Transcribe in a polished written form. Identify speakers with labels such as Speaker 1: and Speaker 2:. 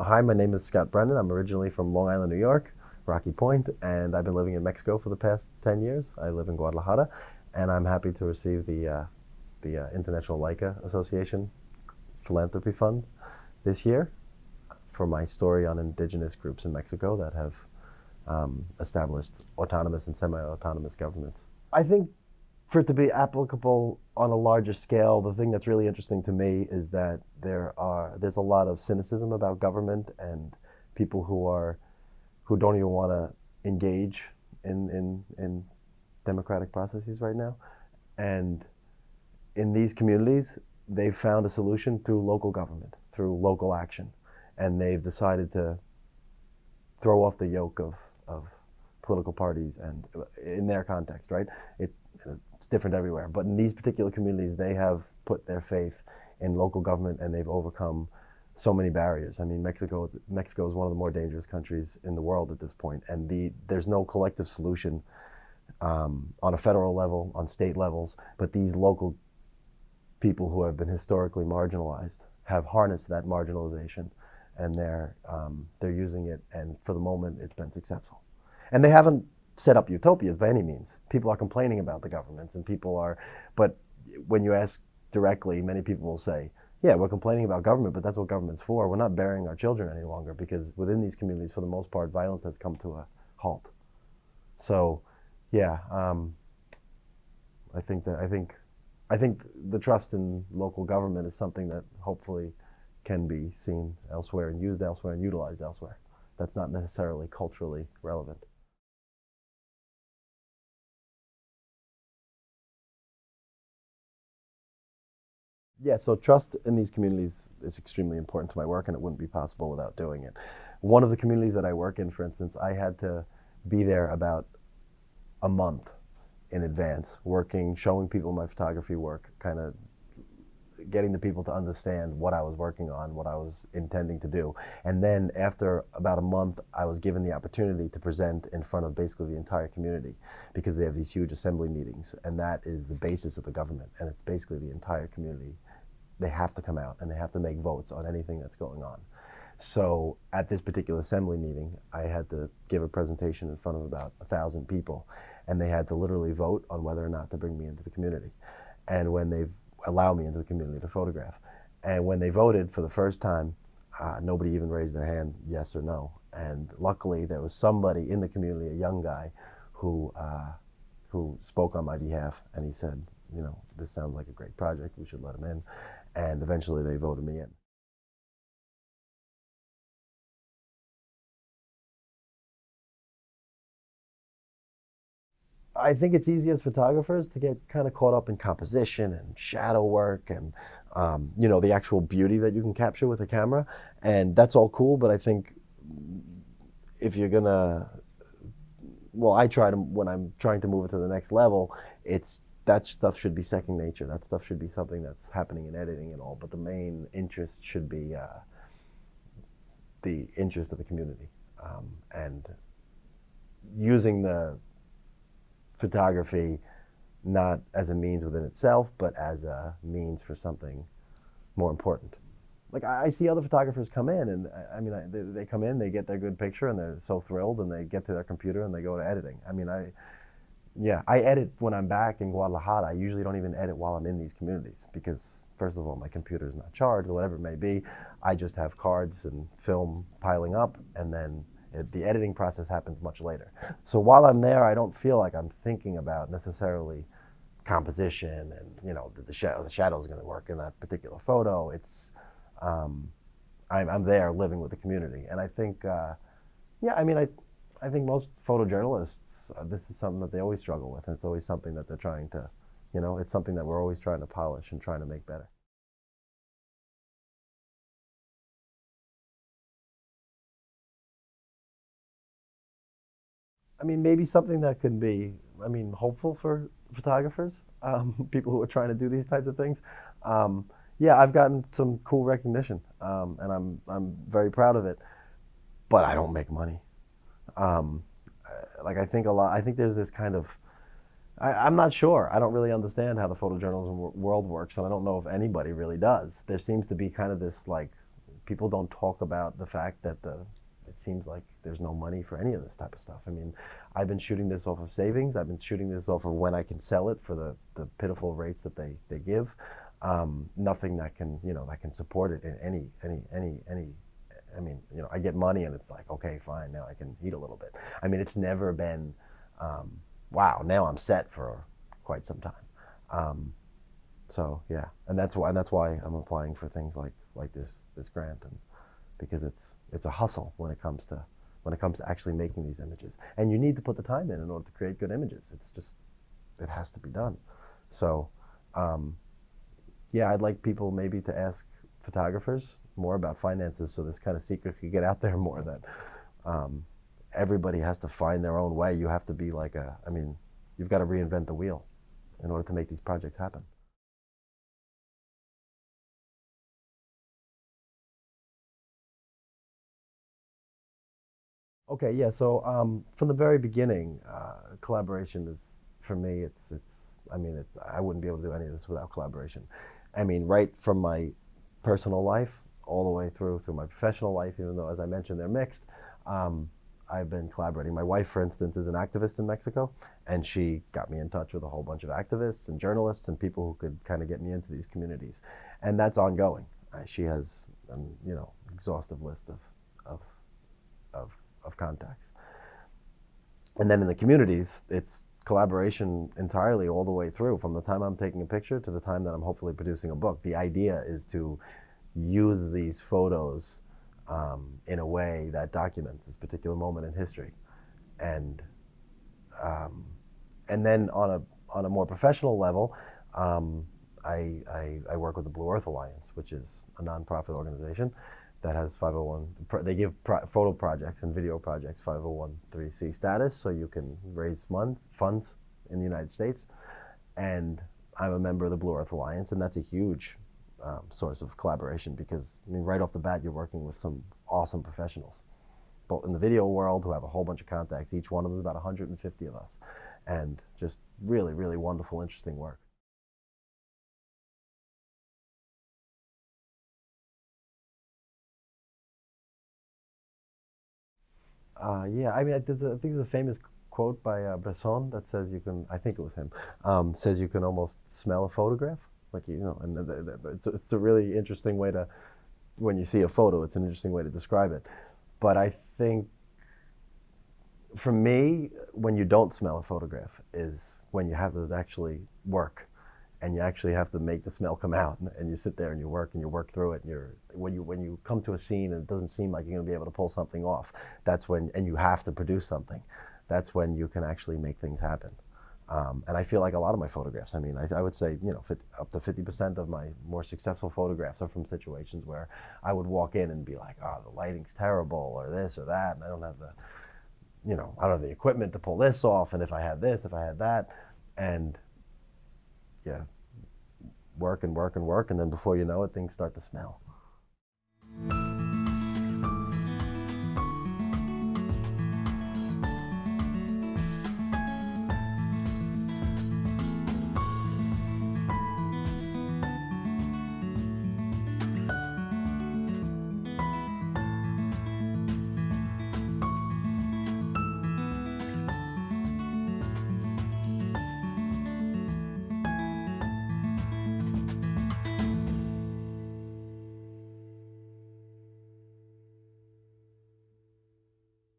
Speaker 1: Hi, my name is Scott Brennan. I'm originally from Long Island, New York, Rocky Point, and I've been living in Mexico for the past 10 years. I live in Guadalajara, and I'm happy to receive the International Leica Association Philanthropy Fund this year for my story on indigenous groups in Mexico that have established autonomous and semi-autonomous governments. I think for it to be applicable on a larger scale, the thing that's really interesting to me is that there's a lot of cynicism about government and people who don't even want to engage in democratic processes right now. And in these communities, they've found a solution through local government, through local action, and they've decided to throw off the yoke of political parties and in their context, right? It's different everywhere, but in these particular communities, they have put their faith in local government and they've overcome so many barriers. I mean, Mexico is one of the more dangerous countries in the world at this point, and there's no collective solution on a federal level, on state levels, but these local people who have been historically marginalized have harnessed that marginalization, and they're using it, and for the moment, it's been successful. And they haven't set up utopias by any means. People are complaining about the governments, and but when you ask directly, many people will say, yeah, we're complaining about government, but that's what government's for. We're not burying our children any longer, because within these communities, for the most part, violence has come to a halt. So, yeah, I think the trust in local government is something that hopefully can be seen elsewhere and used elsewhere and utilized elsewhere. That's not necessarily culturally relevant. Yeah, so trust in these communities is extremely important to my work, and it wouldn't be possible without doing it. One of the communities that I work in, for instance, I had to be there about a month in advance, working, showing people my photography work, kind of getting the people to understand what I was working on, what I was intending to do. And then after about a month, I was given the opportunity to present in front of basically the entire community, because they have these huge assembly meetings, and that is the basis of the government, and it's basically the entire community. They have to come out and they have to make votes on anything that's going on. So at this particular assembly meeting, I had to give a presentation in front of about 1,000 people, and they had to literally vote on whether or not to bring me into the community, and when they allow me into the community to photograph. And when they voted for the first time, nobody even raised their hand, yes or no. And luckily, there was somebody in the community, a young guy, who spoke on my behalf, and he said, you know, this sounds like a great project, we should let him in. And eventually they voted me in. I think it's easy as photographers to get kind of caught up in composition and shadow work and you know, the actual beauty that you can capture with a camera, and that's all cool. But I think if you're gonna, well, I try to, when I'm trying to move it to the next level, it's that stuff should be second nature. That stuff should be something that's happening in editing and all. But the main interest should be the interest of the community, and using the photography not as a means within itself, but as a means for something more important. Like I see other photographers come in, and I mean, they come in, they get their good picture, and they're so thrilled, and they get to their computer and they go to editing. I mean, yeah, I edit when I'm back in Guadalajara. I usually don't even edit while I'm in these communities, because first of all, my computer is not charged or whatever it may be. I just have cards and film piling up, and then the editing process happens much later. So while I'm there, I don't feel like I'm thinking about necessarily composition and, you know, the shadow is going to work in that particular photo. It's I'm there living with the community, and I think yeah, I mean, I think most photojournalists, this is something that they always struggle with, and it's always something that they're trying to, you know, it's something that we're always trying to polish and trying to make better. I mean, maybe something that could be, I mean, hopeful for photographers, people who are trying to do these types of things. Yeah, I've gotten some cool recognition, and I'm very proud of it, but I don't make money. Um, like I think a lot. I think there's this kind of. I'm not sure. I don't really understand how the photojournalism world works, and I don't know if anybody really does. There seems to be kind of this like people don't talk about the fact that it seems like there's no money for any of this type of stuff. I mean, I've been shooting this off of savings. I've been shooting this off of when I can sell it for the pitiful rates that they give. Nothing that can, that can support it in any. I mean, I get money and it's like, okay, fine, now I can eat a little bit. I mean, it's never been, wow, now I'm set for quite some time. So yeah, and that's why I'm applying for things like this grant, and because it's a hustle when it comes to actually making these images, and you need to put the time in order to create good images. It has to be done. So yeah, I'd like people maybe to ask photographers more about finances, so this kind of secret could get out there more, that everybody has to find their own way. You have to be like you've got to reinvent the wheel in order to make these projects happen. Okay, yeah. So from the very beginning, collaboration is, for me. I wouldn't be able to do any of this without collaboration. I mean, right from my personal life all the way through my professional life, even though, as I mentioned, they're mixed. I've been collaborating. My wife, for instance, is an activist in Mexico, and she got me in touch with a whole bunch of activists and journalists and people who could kind of get me into these communities, and that's ongoing. She has an exhaustive list of contacts. And then in the communities, it's collaboration entirely all the way through, from the time I'm taking a picture to the time that I'm hopefully producing a book. The idea is to use these photos in a way that documents this particular moment in history. And then on a more professional level, I work with the Blue Earth Alliance, which is a nonprofit organization that has 501. They give photo projects and video projects 501(c) status, so you can raise funds in the United States. And I'm a member of the Blue Earth Alliance, and that's a huge source of collaboration, because right off the bat, you're working with some awesome professionals, both in the video world, who have a whole bunch of contacts. Each one of them is about 150 of us, and just really, really wonderful, interesting work. Yeah, I mean, I think there's a famous quote by Bresson that says I think it was him, says you can almost smell a photograph. And it's a really interesting way to, when you see a photo, it's an interesting way to describe it. But I think, for me, when you don't smell a photograph is when you have to actually work, and you actually have to make the smell come out, and you sit there and you work through it, and when you come to a scene and it doesn't seem like you're going to be able to pull something off, that's when, and you have to produce something, that's when you can actually make things happen. And I feel like a lot of my photographs, I would say, up to 50% of my more successful photographs are from situations where I would walk in and be like, oh, the lighting's terrible, or this or that, and I don't have the equipment to pull this off, and if I had this, if I had that, and yeah, work and work and work, and then before you know it, things start to smell.